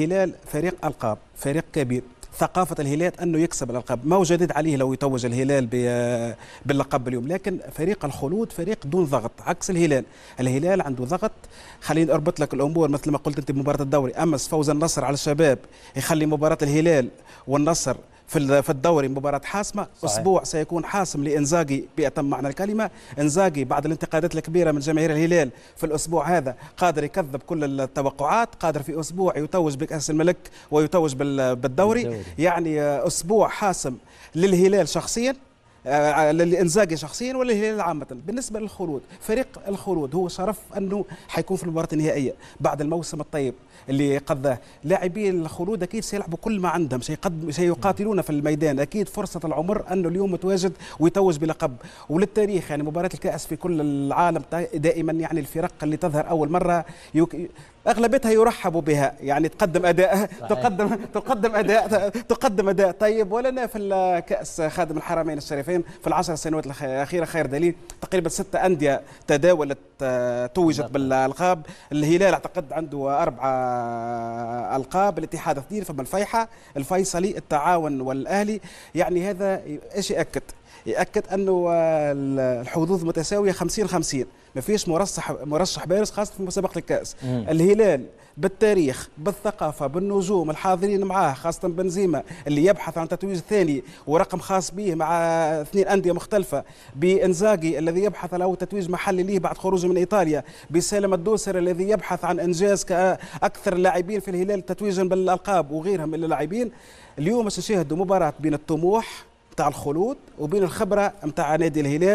الهلال فريق ألقاب، فريق كبير. ثقافة الهلال أنه يكسب الألقاب، ما هو جديد عليه لو يتوج الهلال باللقب اليوم، لكن فريق الخلود فريق دون ضغط عكس الهلال. الهلال عنده ضغط. خليني أربط لك الأمور مثل ما قلت أنت بمباراة الدوري، أمس فوز النصر على الشباب يخلي مباراة الهلال والنصر في الدوري مباراة حاسمة. صحيح. أسبوع سيكون حاسم لإنزاغي بأتم معنى الكلمة. إنزاغي بعد الانتقادات الكبيرة من جماهير الهلال في الأسبوع هذا قادر يكذب كل التوقعات، قادر في أسبوع يتوج بكأس الملك ويتوج بالدوري. يعني أسبوع حاسم للهلال شخصيا، للإنزاغي شخصيا وللهلال عامة. بالنسبة للخلود، فريق الخلود هو شرف أنه حيكون في المباراة النهائية بعد الموسم الطيب اللي قضاه. لاعبين الخلود أكيد سيلعبوا كل ما عندهم، سيقاتلون في الميدان. أكيد فرصة العمر أنه اليوم متواجد ويتوج بلقب. وللتاريخ يعني مباراة الكأس في كل العالم دائما يعني الفرق اللي تظهر أول مرة اغلبيتها يرحب بها، يعني تقدم اداء تقدم اداء طيب. ولنا في الكاس خادم الحرمين الشريفين في العشر سنوات الاخيره خير دليل، تقريبا 6 انديه تداولت توجت بالالقاب. الهلال اعتقد عنده 4 القاب، الاتحاد 2، فما الفيحة، الفيصلي، التعاون والاهلي. يعني هذا ايش يأكد أنه الحظوظ متساوية 50-50، ما فيش مرشح بارز خاصة في مسابقة الكأس. الهلال بالتاريخ بالثقافة بالنجوم الحاضرين معاه، خاصة بنزيما اللي يبحث عن تتويج ثاني ورقم خاص به مع 2 أندية مختلفة، بإنزاغي الذي يبحث على تتويج محلي له بعد خروجه من إيطاليا، بسالم الدوسري الذي يبحث عن إنجاز كأكثر اللاعبين في الهلال تتويجا بالألقاب وغيرهم من اللاعبين. اليوم سنشاهد مباراة بين الطموح متاع الخلود وبين الخبرة متاع نادي الهلال.